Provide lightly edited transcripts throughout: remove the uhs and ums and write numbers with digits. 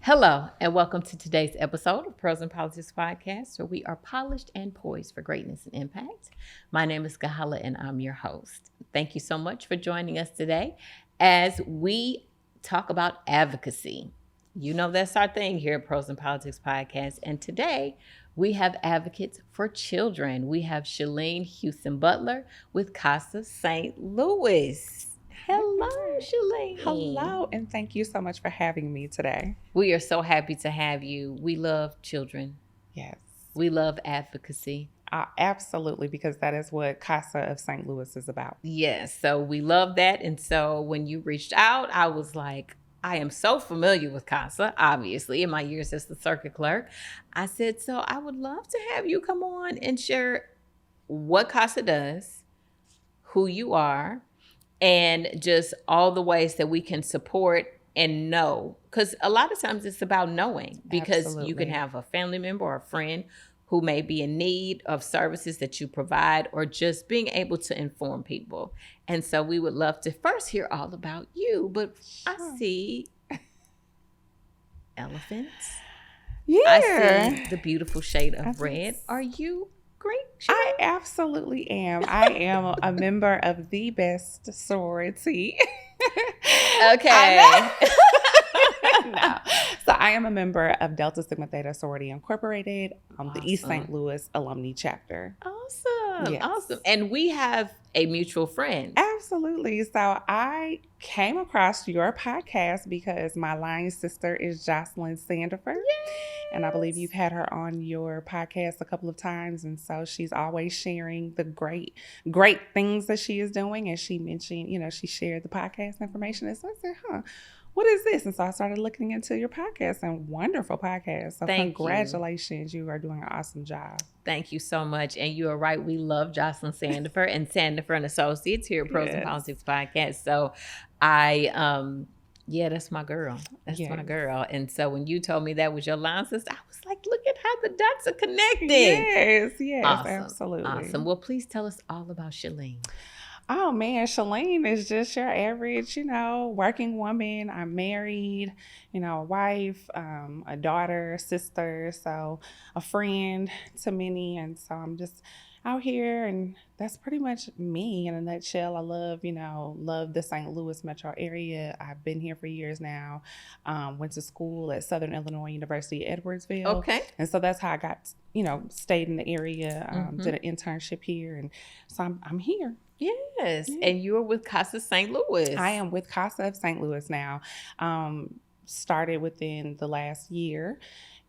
Hello, and welcome to today's episode of Pros and Politics Podcast, where we are polished and poised for greatness and impact. My name is Kahalah, and I'm your host. Thank you so much for joining us today as we talk about advocacy. You know that's our thing here at Pros and Politics Podcast, and today we have advocates for children. We have Schalene HOUSTON-BUTLER with CASA St. Louis. Hello, Schalene. Hello, and thank you so much for having me today. We are so happy to have you. We love children. Yes. We love advocacy. Absolutely, because that is what CASA of St. Louis is about. Yes, so we love that. And so when you reached out, I was like, I am so familiar with CASA, obviously, in my years as the circuit clerk. I said, so I would love to have you come on and share what CASA does, who you are, and just all the ways that we can support and know. Because a lot of times it's about knowing, because Absolutely. You can have a family member or a friend who may be in need of services that you provide, or just being able to inform people. And so we would love to first hear all about you. But Sure. I see elephants. Yeah. I see the beautiful shade of red. Elephants. Are you great? I absolutely am. I am a member of the best sorority. Okay. No. So I am a member of Delta Sigma Theta Sorority Incorporated, the East Awesome. St. Louis Alumni Chapter. Awesome. Yes. Awesome. And we have a mutual friend. Absolutely. So I came across your podcast because my line sister is Jocelyn Sandifer. And I believe you've had her on your podcast a couple of times. And so she's always sharing the great things that she is doing. And she mentioned, she shared the podcast information. And so I said, what is this? And so I started looking into your podcast, and wonderful podcast. So Thank you. congratulations. You are doing an awesome job. Thank you so much. And you are right. We love Jocelyn Sandifer and Sandifer and Associates here at Pros and Yes. Politics Podcast. So that's my girl. That's my Yes. girl. And so when you told me that was your line sister, I was like, look at how the dots are connected. Yes, Awesome. absolutely. Awesome. Well, please tell us all about Schalene. Oh man, Schalene is just your average, working woman. I'm married, a wife, a daughter, sister, so a friend to many. And so I'm just out here, and that's pretty much me in a nutshell. I love the St. Louis metro area. I've been here for years now. Went to school at Southern Illinois University, Edwardsville. Okay. And so that's how I got, stayed in the area, did an internship here. And so I'm here. Yes. Yeah. And you are with CASA St. Louis. I am with CASA of St. Louis now. Started within the last year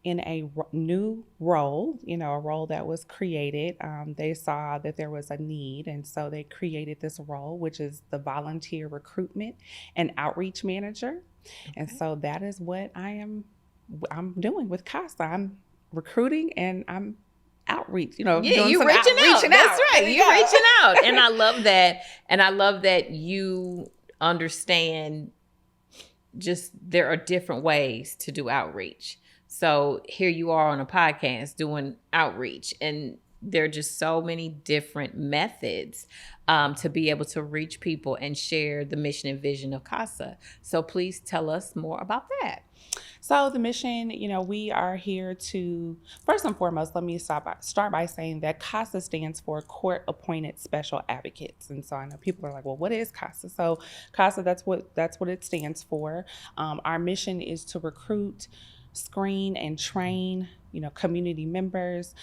in a new role, a role that was created. They saw that there was a need, and so they created this role, which is the volunteer recruitment and outreach manager. Okay. And so that is what I'm doing with CASA. I'm recruiting and I'm outreach, you're reaching out. That's right. You're reaching out. And I love that. And I love that you understand just there are different ways to do outreach. So here you are on a podcast doing outreach, and there are just so many different methods to be able to reach people and share the mission and vision of CASA. So please tell us more about that. So the mission, we are here to, first and foremost, let me start by saying that CASA stands for Court Appointed Special Advocates. And so I know people are like, well, what is CASA? So CASA, that's what it stands for. Our mission is to recruit, screen, and train community members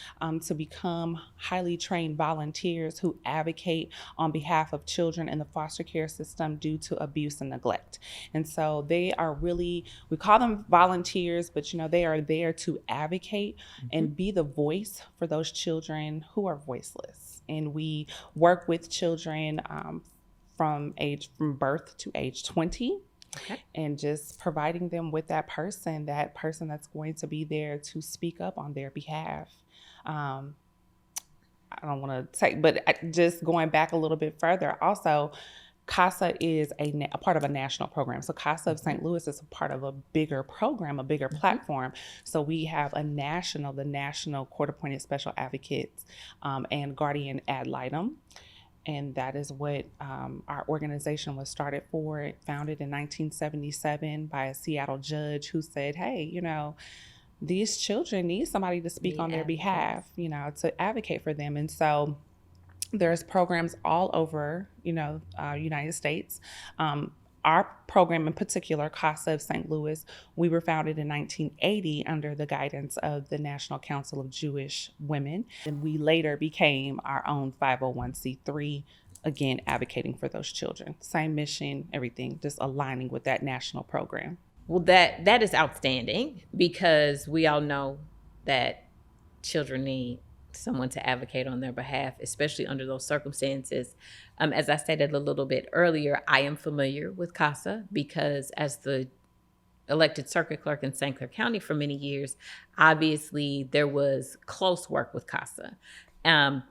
to become highly trained volunteers who advocate on behalf of children in the foster care system due to abuse and neglect. And so they are we call them volunteers, but they are there to advocate and be the voice for those children who are voiceless. And we work with children from birth to age 20. Okay. And just providing them with that person that's going to be there to speak up on their behalf. I don't want to say, but just going back a little bit further, also, CASA is a part of a national program. So CASA of St. Louis is a part of a bigger program, a bigger platform. So we have the National Court Appointed Special Advocates and Guardian Ad Litem. And that is what our organization was started for. It founded in 1977 by a Seattle judge who said, hey, these children need somebody to speak on their behalf, to advocate for them. And so there's programs all over, United States. Our program in particular, CASA of St. Louis, we were founded in 1980 under the guidance of the National Council of Jewish Women. And we later became our own 501c3, again, advocating for those children. Same mission, everything, just aligning with that national program. Well, that is outstanding, because we all know that children need someone to advocate on their behalf, especially under those circumstances. As I stated a little bit earlier, I am familiar with CASA because as the elected circuit clerk in St. Clair County for many years, obviously there was close work with CASA.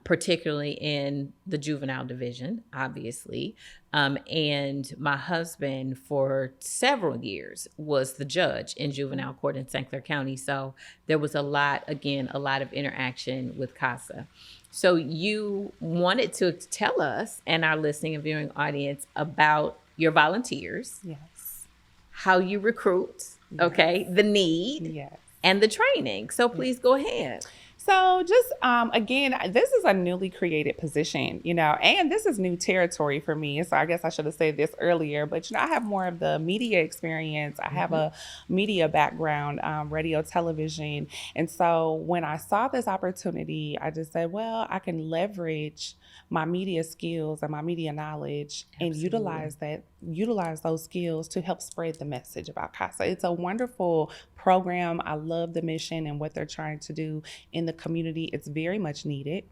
Particularly in the juvenile division, obviously. And my husband for several years was the judge in juvenile court in St. Clair County. So there was a lot of interaction with CASA. So you wanted to tell us and our listening and viewing audience about your volunteers. Yes. How you recruit, okay, the need, yes, and the training. So please go ahead. So just, again, this is a newly created position, and this is new territory for me. So I guess I should have said this earlier, but, I have more of the media experience. I have a media background, radio, television. And so when I saw this opportunity, I just said, well, I can leverage my media skills and my media knowledge and utilize those skills to help spread the message about CASA. It's a wonderful program. I love the mission and what they're trying to do in the community. It's very much needed.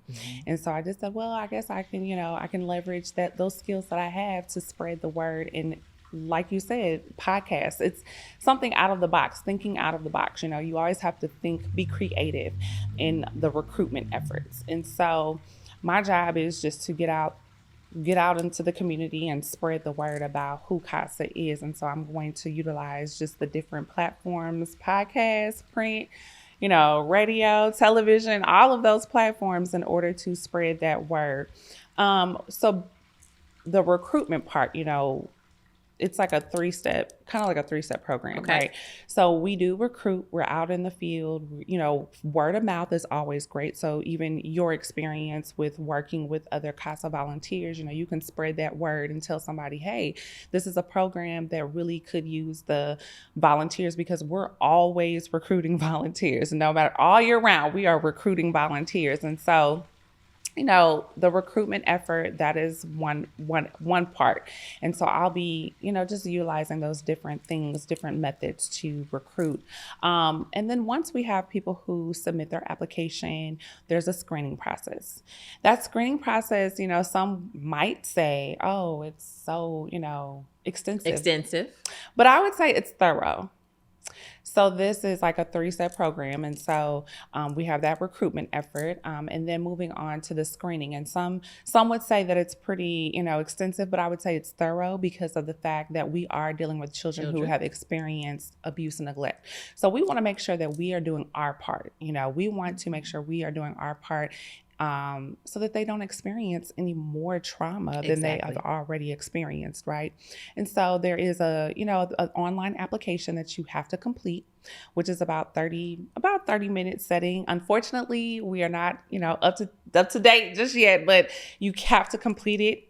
And so I just said, well, I guess I can, I can leverage those skills that I have to spread the word. And like you said, podcasts, it's something out of the box, thinking out of the box. You always have to be creative in the recruitment efforts. And so my job is just to get out into the community and spread the word about who CASA is. And so I'm going to utilize just the different platforms, podcasts, print, radio, television, all of those platforms in order to spread that word. So the recruitment part, it's like a three-step program, okay, right? So we do recruit, we're out in the field, word of mouth is always great. So even your experience with working with other CASA volunteers, you can spread that word and tell somebody, hey, this is a program that really could use the volunteers, because we're always recruiting volunteers. No matter, all year round, we are recruiting volunteers. And so the recruitment effort, that is one part. And so I'll be, just utilizing those different things, different methods to recruit. And then once we have people who submit their application, there's a screening process. That screening process, some might say, oh, it's so, extensive. But I would say it's thorough. So this is like a 3-step program. And so we have that recruitment effort, and then moving on to the screening. And some would say that it's pretty, extensive, but I would say it's thorough because of the fact that we are dealing with children who have experienced abuse and neglect. So we want to make sure that we are doing our part. We want to make sure we are doing our part, so that they don't experience any more trauma than they have already experienced, right? And so there is an online application that you have to complete, which is about 30 minute setting. Unfortunately, we are not, up to date just yet, but you have to complete it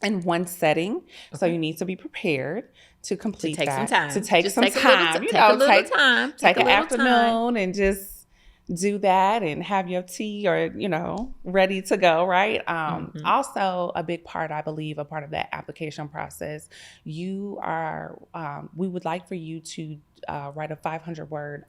in one setting. Okay. So you need to be prepared to complete that. To take some time. Take a little time. Take an afternoon and just do that and have your tea or, ready to go, right? Also, a big part, I believe, a part of that application process, we would like for you to write a 500-word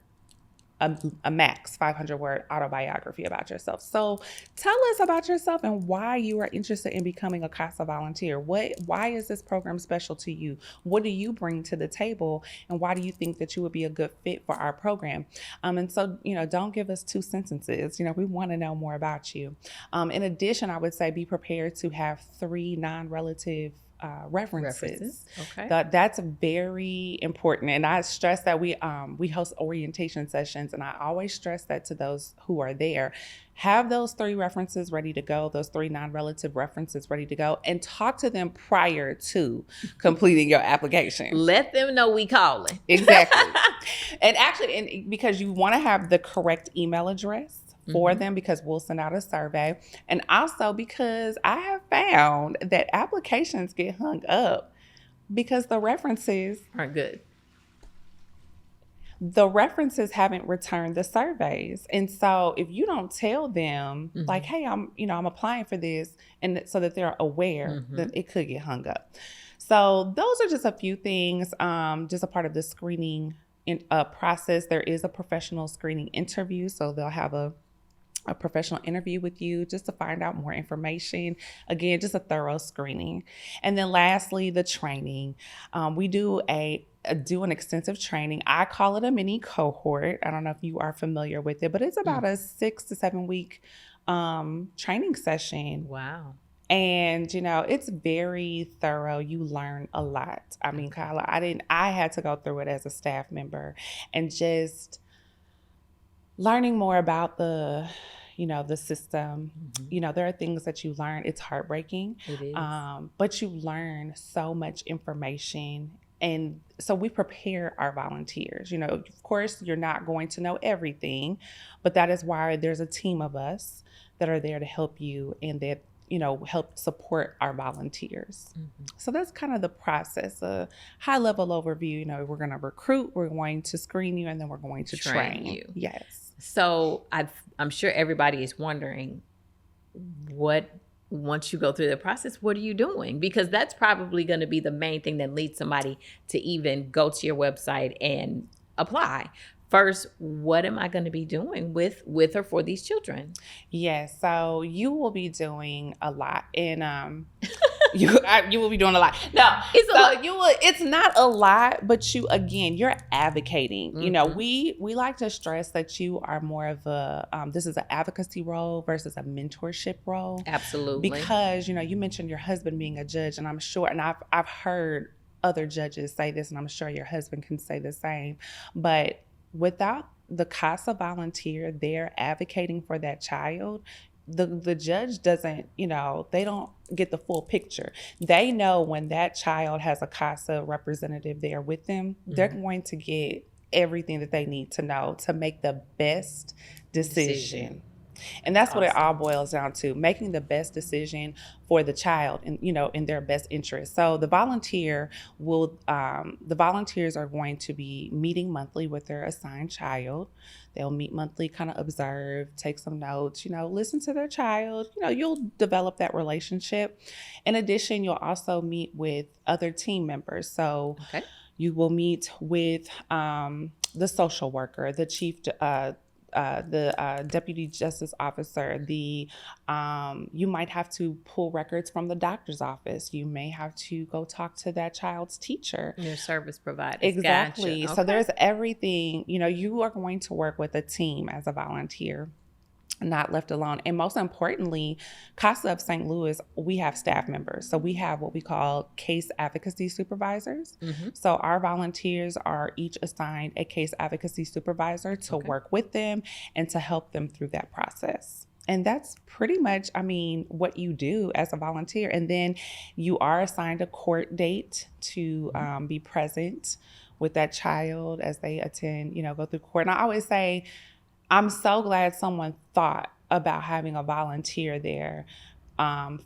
a max 500-word autobiography about yourself. So tell us about yourself and why you are interested in becoming a CASA volunteer. Why is this program special to you? What do you bring to the table? And why do you think that you would be a good fit for our program? And so, don't give us 2 sentences. We want to know more about you. In addition, I would say be prepared to have 3 non-relative references. Okay. That's very important. And I stress that we host orientation sessions, and I always stress that to those who are there. Have those 3 references ready to go, those 3 non-relative references ready to go, and talk to them prior to completing your application. Let them know we calling. Exactly. And actually, because you want to have the correct email address for them, because we'll send out a survey. And also because I have found that applications get hung up because the references aren't good. The references haven't returned the surveys. And so if you don't tell them like, hey, I'm applying for this, and so that they're aware, that it could get hung up. So those are just a few things, just a part of the screening process. There is a professional screening interview. So they'll have a professional interview with you just to find out more information. Again, just a thorough screening. And then lastly, the training. We do an extensive training. I call it a mini cohort. I don't know if you are familiar with it, but it's about a 6 to 7 week training session. Wow. And, it's very thorough. You learn a lot. I mean, Kahalah, I had to go through it as a staff member, and just learning more about the system. There are things that you learn. It's heartbreaking. It is. But you learn so much information. And so we prepare our volunteers. Of course, you're not going to know everything, but that is why there's a team of us that are there to help you, and that help support our volunteers. So that's kind of the process, a high level overview. We're going to recruit, we're going to screen you, and then we're going to train you. Yes. So I'm sure everybody is wondering, once you go through the process, what are you doing? Because that's probably going to be the main thing that leads somebody to even go to your website and apply. First, what am I going to be doing with or for these children? Yes, so you will be doing a lot, and you will be doing a lot. No, it's not a lot, but you're advocating. We like to stress that you are more of a this is an advocacy role versus a mentorship role. Absolutely, because you mentioned your husband being a judge, and I'm sure, and I've heard other judges say this, and I'm sure your husband can say the same, but without the CASA volunteer there advocating for that child, the judge doesn't, they don't get the full picture. They know when that child has a CASA representative there with them, they're going to get everything that they need to know to make the best decision. And that's awesome. What it all boils down to, making the best decision for the child and, in their best interest. So the volunteers are going to be meeting monthly with their assigned child. They'll meet monthly, kind of observe, take some notes, listen to their child. You'll develop that relationship. In addition, you'll also meet with other team members. So you will meet with the social worker, the chief, the deputy justice officer, you might have to pull records from the doctor's office. You may have to go talk to that child's teacher. Your service provider. Exactly. Gotcha. So there's everything, you are going to work with a team as a volunteer, not left alone. And most importantly, CASA of St. Louis, we have staff members. So we have what we call case advocacy supervisors. So our volunteers are each assigned a case advocacy supervisor to work with them and to help them through that process. And that's pretty much, what you do as a volunteer. And then you are assigned a court date to be present with that child as they attend, go through court. And I always say, I'm so glad someone thought about having a volunteer there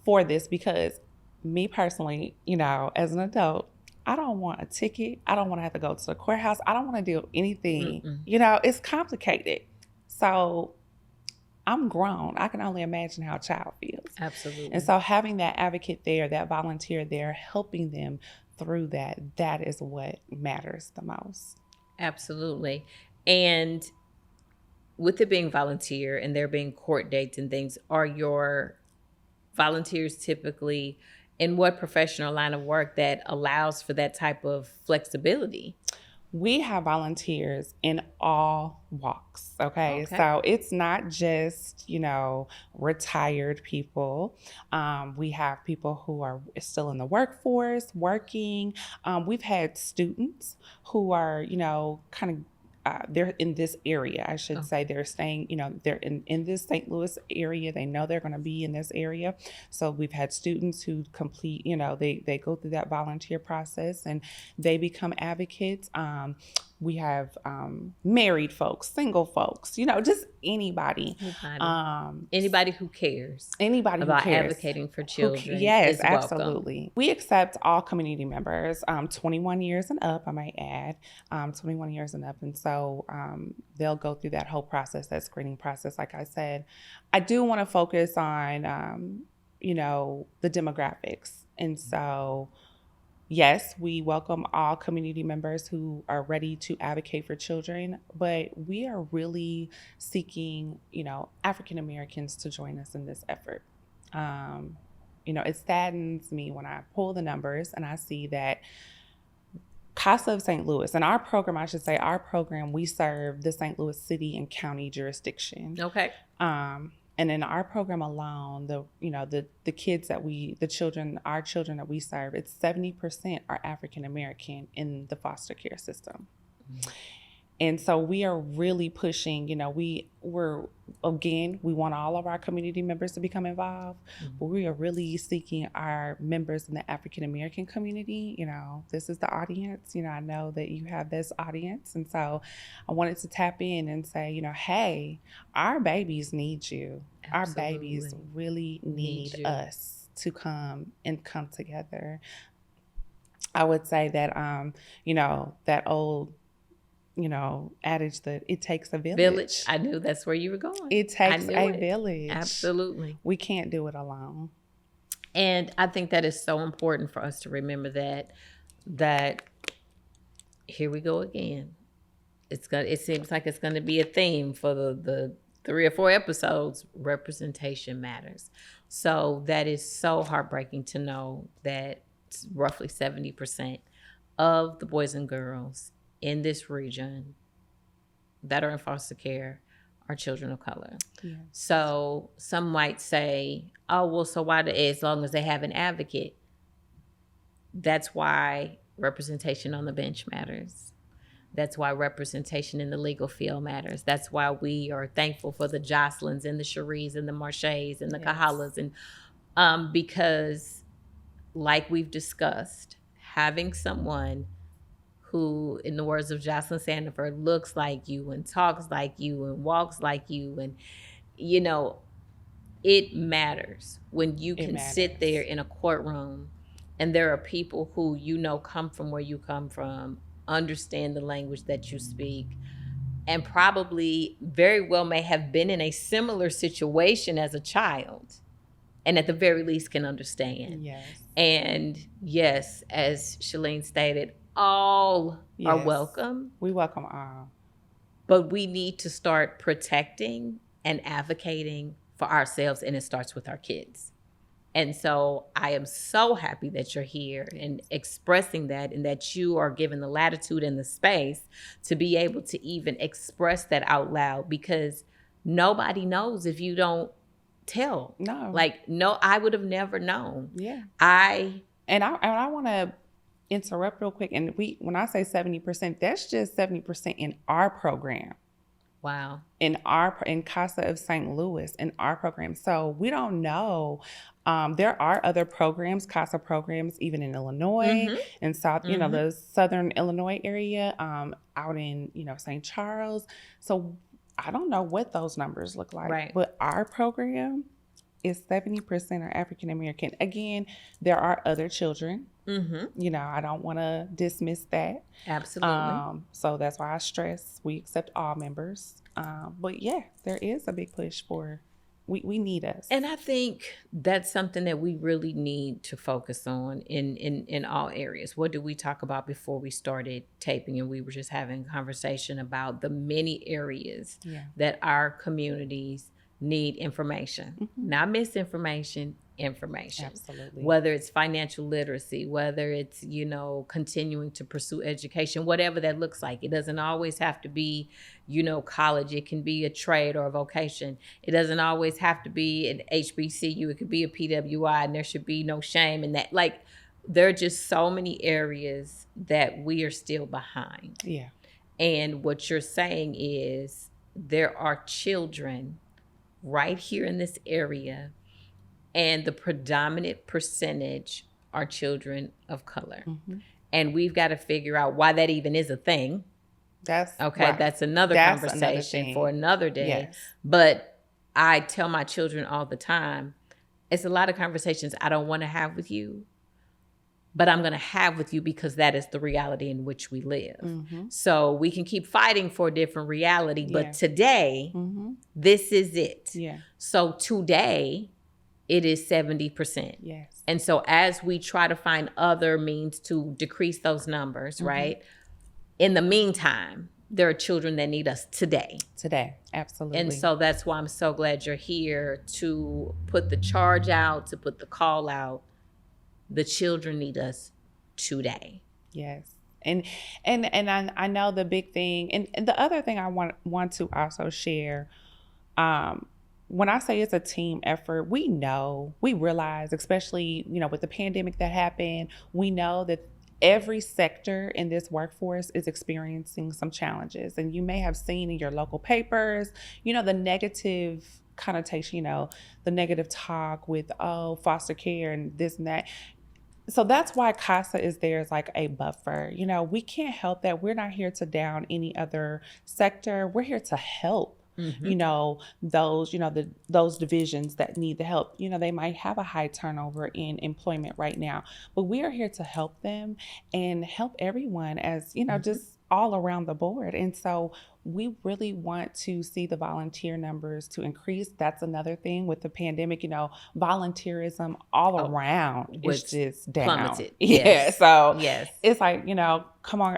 for this, because me personally, as an adult, I don't want a ticket. I don't want to have to go to the courthouse. I don't want to deal with anything. It's complicated. So I'm grown. I can only imagine how a child feels. Absolutely. And so having that advocate there, that volunteer there, helping them through that is what matters the most. Absolutely. And with it being volunteer and there being court dates and things, are your volunteers typically in what professional line of work that allows for that type of flexibility? We have volunteers in all walks. Okay. Okay. So it's not just, retired people. We have people who are still in the workforce working. We've had students who are, kind of they're in this area, I should say. They're staying, they're in this St. Louis area. They know they're going to be in this area. So we've had students who complete, they go through that volunteer process and they become advocates. We have married folks, single folks, just anybody. Anybody who cares. Anybody about who cares. Advocating for children. Yes, is welcome. Absolutely. We accept all community members, 21 years and up, I might add, 21 years and up. And so they'll go through that whole process, that screening process. Like I said, I do want to focus on, the demographics. And so yes, we welcome all community members who are ready to advocate for children, but we are really seeking, African Americans to join us in this effort. It saddens me when I pull the numbers and I see that CASA of St. Louis, and our program, we serve the St. Louis City and County jurisdiction. Okay. And in our program alone, the kids that our children that we serve, it's 70% are African American in the foster care system. Mm-hmm. And so we are really pushing, we want all of our community members to become involved, mm-hmm. but we are really seeking our members in the African American community. This is the audience. I know that you have this audience. And so I wanted to tap in and say, hey, our babies need you. Absolutely. Our babies really need us to come together. I would say that, that old, adage that it takes a village. I knew that's where you were going. It takes a village. Absolutely. We can't do it alone. And I think that is so important for us to remember that here we go again. It seems like it's gonna be a theme for the 3 or 4 episodes. Representation matters. So that is so heartbreaking to know that roughly 70% of the boys and girls in this region that are in foster care are children of color. Yes. So some might say, oh, well, so why as long as they have an advocate? That's why representation on the bench matters. That's why representation in the legal field matters. That's why we are thankful for the Jocelyn's and the Cheries and the Marches and the Kahahlas. And because like we've discussed, having someone who, in the words of Jocelyn Sandiford, looks like you and talks like you and walks like you. And, it matters when you can sit there in a courtroom and there are people who, come from where you come from, understand the language that you speak, and probably very well may have been in a similar situation as a child. And at the very least can understand. Yes. And yes, as Schalene stated, all are welcome. We welcome all. But we need to start protecting and advocating for ourselves, and it starts with our kids. And so I am so happy that you're here and expressing that, and that you are given the latitude and the space to be able to even express that out loud, because nobody knows if you don't tell. No. I would have never known. Yeah. I want to interrupt real quick. And when I say 70%, that's just 70% in our program. Wow. In CASA of St. Louis, in our program. So we don't know. There are other programs, CASA programs, even in Illinois and South, the Southern Illinois area, out in, St. Charles. So I don't know what those numbers look like, right. But our program is 70% are African American. Again, there are other children. Mm-hmm. I don't want to dismiss that. Absolutely. So that's why I stress we accept all members. But yeah, there is a big push for we need us. And I think that's something that we really need to focus on in all areas. What did we talk about before we started taping? And we were just having a conversation about the many areas that our communities need information. Mm-hmm. Not misinformation, information. Absolutely. Whether it's financial literacy, whether it's, continuing to pursue education, whatever that looks like. It doesn't always have to be, college. It can be a trade or a vocation. It doesn't always have to be an HBCU. It could be a PWI, and there should be no shame in that. Like, there are just so many areas that we are still behind. Yeah. And what you're saying is there are children right here in this area, and the predominant percentage are children of color. And we've got to figure out why that even is a thing. That's another conversation for another day. Yes. But I tell my children all the time, it's a lot of conversations I don't want to have with you, but I'm going to have with you because that is the reality in which we live. So we can keep fighting for a different reality, but today, this is it. Yeah. So today, it is 70%. Yes. And so as we try to find other means to decrease those numbers, right? In the meantime, there are children that need us today. Today, absolutely. And so that's why I'm so glad you're here to put the charge out, to put the call out. The children need us today. Yes. And I know the big thing, and the other thing I want to also share, when I say it's a team effort, we realize, especially, with the pandemic that happened, we know that every sector in this workforce is experiencing some challenges. And you may have seen in your local papers, the negative connotation, the negative talk with, foster care and this and that. So that's why CASA is there as like a buffer. We can't help that. We're not here to down any other sector. We're here to help. Those divisions that need the help. They might have a high turnover in employment right now, but we are here to help them and help everyone as, just all around the board. And so we really want to see the volunteer numbers to increase. That's another thing with the pandemic, volunteerism all around is just down. Plummeted. Yeah. Yes. So yes. It's like, come on,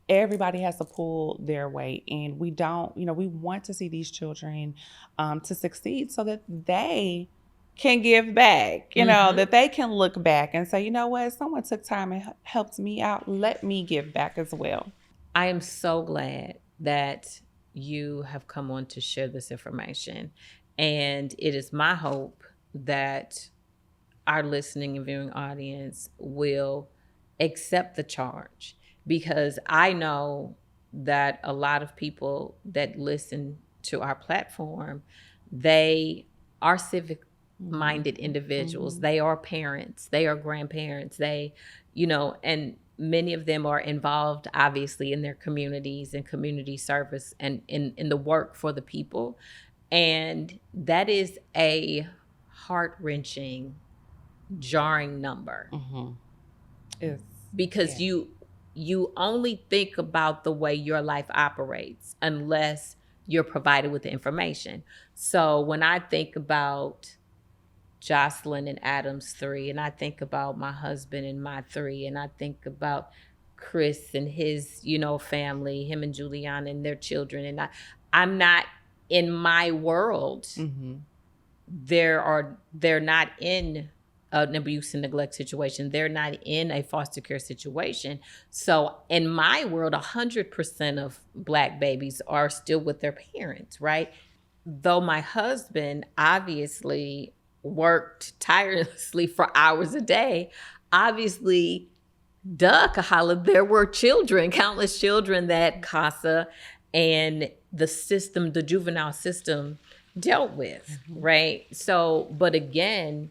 everybody has to pull their weight, and we don't, we want to see these children to succeed so that they can give back, that they can look back and say, what, someone took time and helped me out. Let me give back as well. I am so glad that you have come on to share this information. And it is my hope that our listening and viewing audience will accept the charge, because I know that a lot of people that listen to our platform, they are civic-minded individuals. They are parents. They are grandparents. They, and many of them are involved, obviously, in their communities and community service and in the work for the people. And that is a heart-wrenching, jarring number. Because you only think about the way your life operates unless you're provided with the information. So when I think about Jocelyn and Adam's 3, and I think about my husband and my 3, and I think about Chris and his, family, him and Juliana and their children, and I'm not in my world. They're not in an abuse and neglect situation. They're not in a foster care situation. So in my world, 100% of Black babies are still with their parents, right? Though my husband obviously worked tirelessly for hours a day, obviously, Kahalah, there were countless children that CASA and the system, the juvenile system, dealt with, right? So, but again,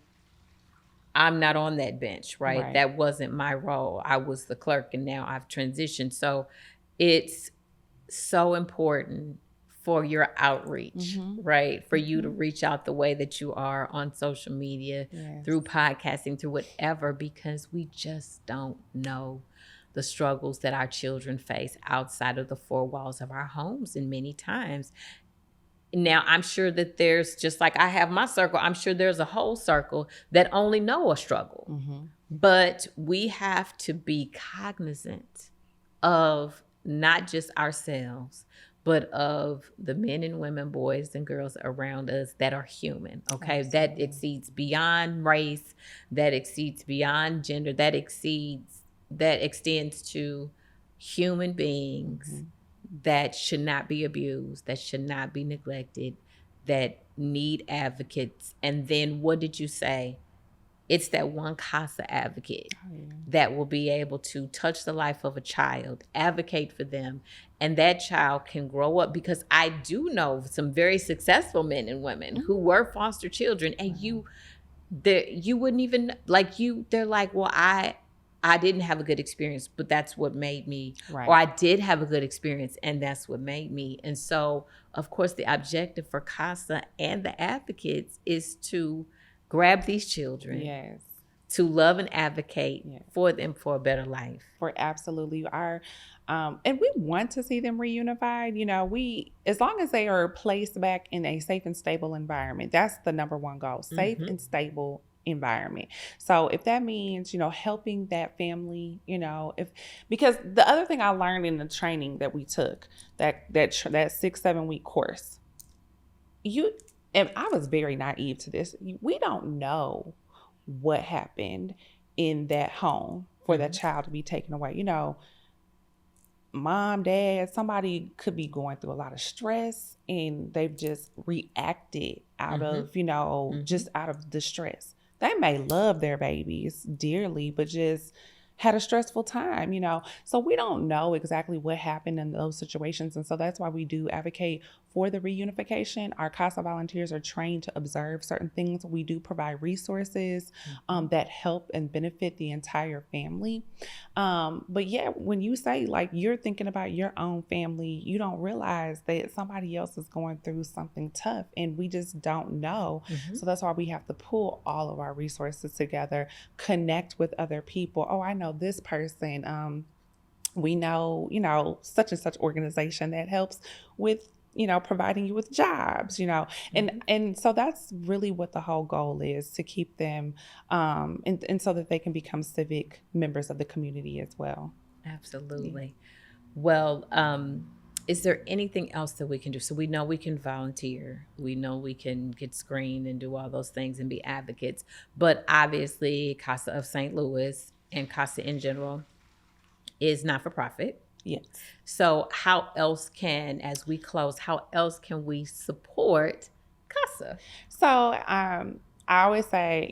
I'm not on that bench, right? That wasn't my role. I was the clerk, and now I've transitioned. So it's so important for your outreach, right? For you to reach out the way that you are on social media, through podcasting, through whatever, because we just don't know the struggles that our children face outside of the four walls of our homes. And many times, now I'm sure that there's, just like I have my circle, I'm sure there's a whole circle that only know a struggle. But we have to be cognizant of not just ourselves, but of the men and women, boys and girls around us that are human. Okay. That Absolutely. exceeds beyond race, that exceeds beyond gender, that extends to human beings that should not be abused, that should not be neglected, that need advocates. And then what did you say? It's that one CASA advocate that will be able to touch the life of a child, advocate for them, and that child can grow up. Because I do know some very successful men and women who were foster children, and you wouldn't even they're like, well, I didn't have a good experience, but that's what made me, or I did have a good experience and that's what made me. And so, of course, the objective for CASA and the advocates is to grab these children, to love and advocate for them for a better life. For absolutely and we want to see them reunified. You know, as long as they are placed back in a safe and stable environment, that's the number one goal, safe and stable environment. So if that means, helping that family, because the other thing I learned in the training that we took, that 6-7 week course, and I was very naive to this. We don't know what happened in that home for that child to be taken away. Mom, dad, somebody could be going through a lot of stress and they've just reacted out of, just out of the stress. They may love their babies dearly, but just had a stressful time, So we don't know exactly what happened in those situations. And so that's why we do advocate for the reunification. Our CASA volunteers are trained to observe certain things. We do provide resources that help and benefit the entire family. But yeah, when you say you're thinking about your own family, you don't realize that somebody else is going through something tough and we just don't know. So that's why we have to pull all of our resources together, connect with other people. Oh, I know this person. We know, such and such organization that helps with providing you with jobs, and so that's really what the whole goal is, to keep them and so that they can become civic members of the community as well. Absolutely. Well, is there anything else that we can do? So we know we can volunteer, we know we can get screened and do all those things and be advocates, but obviously CASA of St. Louis and CASA in general is not for profit. Yes. So how else as we close, how else can we support CASA? So I always say,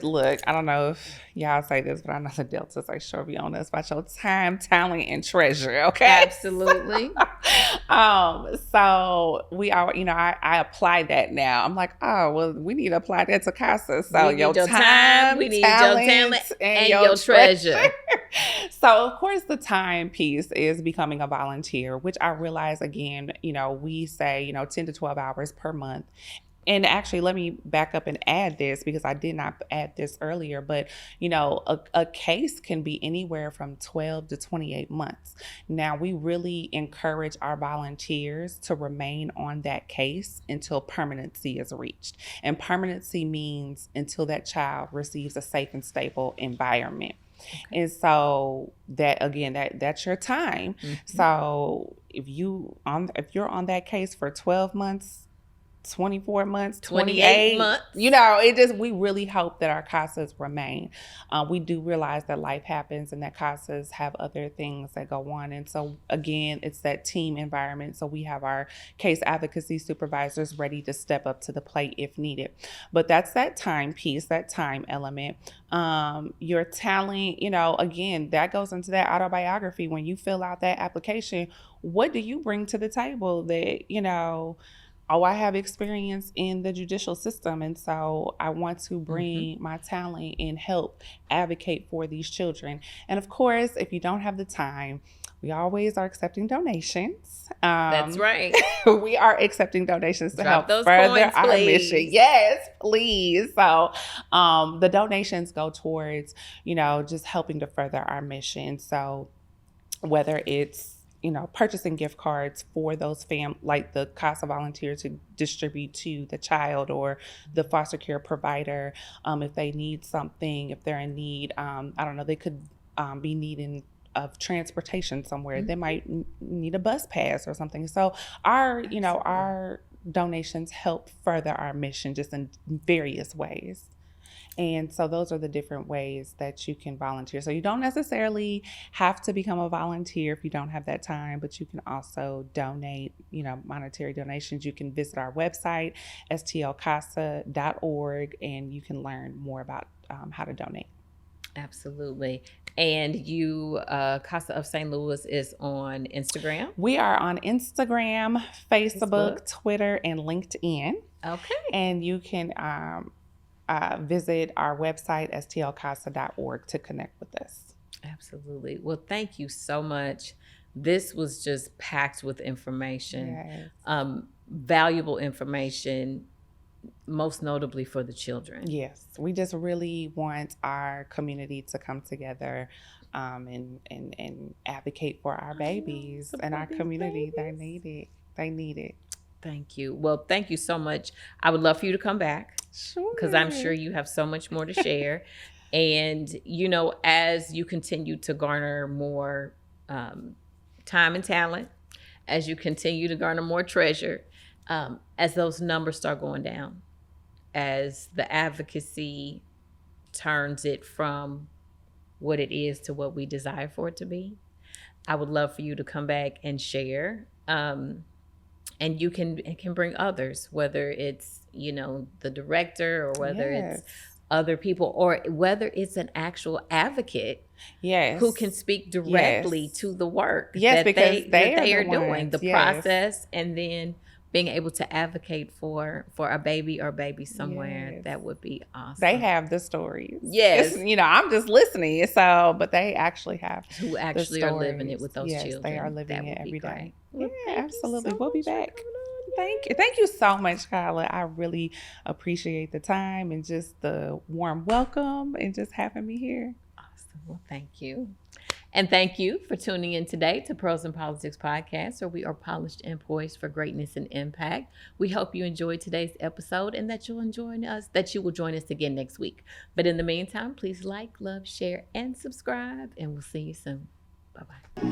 look, I don't know if y'all say this, but I know the Deltas are sure be on us about your time, talent, and treasure. Okay. Absolutely. So we are, I apply that now. I'm like, oh, well, we need to apply that to CASA. So your time, we need your talent and your treasure. So of course the time piece is becoming a volunteer, which I realize, again, we say, 10 to 12 hours per month. And actually, let me back up and add this, because I did not add this earlier, but, a case can be anywhere from 12 to 28 months. Now, we really encourage our volunteers to remain on that case until permanency is reached. And permanency means until that child receives a safe and stable environment. Okay. And so that's your time. So if you're on that case for 12 months, 24 months, 28 months, we really hope that our CASAs remain. We do realize that life happens and that CASAs have other things that go on. And so again, it's that team environment. So we have our case advocacy supervisors ready to step up to the plate if needed. But that's that time piece, that time element. Your talent, again, that goes into that autobiography. When you fill out that application, what do you bring to the table that, I have experience in the judicial system, and so I want to bring my talent and help advocate for these children. And of course, if you don't have the time, we always are accepting donations. That's right. We are accepting donations to Drop help those further coins, our please. mission. Yes, please. So the donations go towards, just helping to further our mission. So whether it's purchasing gift cards for those like the CASA volunteer to distribute to the child or the foster care provider, if they need something, if they're in need, I don't know, they could be needing of transportation somewhere. They might need a bus pass or something. So our donations help further our mission just in various ways. And so those are the different ways that you can volunteer. So you don't necessarily have to become a volunteer if you don't have that time, but you can also donate, monetary donations. You can visit our website, stlcasa.org, and you can learn more about how to donate. Absolutely. And you, CASA of St. Louis is on Instagram? We are on Instagram, Facebook, Twitter, and LinkedIn. Okay. And you can visit our website, stlcasa.org, to connect with us. Absolutely. Well, thank you so much. This was just packed with information, Yes. Valuable information, most notably for the children. Yes, we just really want our community to come together and advocate for our babies and our community. They need it. They need it. Thank you. Well, thank you so much. I would love for you to come back. Sure. Because I'm sure you have so much more to share. And, as you continue to garner more time and talent, as you continue to garner more treasure, as those numbers start going down, as the advocacy turns it from what it is to what we desire for it to be, I would love for you to come back and share. And you can bring others, whether it's, the director or whether it's other people or whether it's an actual advocate who can speak directly to the work that they are doing, the process, and then being able to advocate for a baby or baby somewhere. That would be awesome. They have the stories. Yes. I'm just listening. But they actually have who actually are living it with those children. Yes, they are living it every day. Well, absolutely. We'll be back. Thank you. Thank you so much, Kahalah. I really appreciate the time and just the warm welcome and just having me here. Awesome. Well, thank you. And thank you for tuning in today to Pros in Politics Podcast, where we are polished and poised for greatness and impact. We hope you enjoyed today's episode and that you will join us again next week. But in the meantime, please like, love, share, and subscribe, and we'll see you soon. Bye-bye.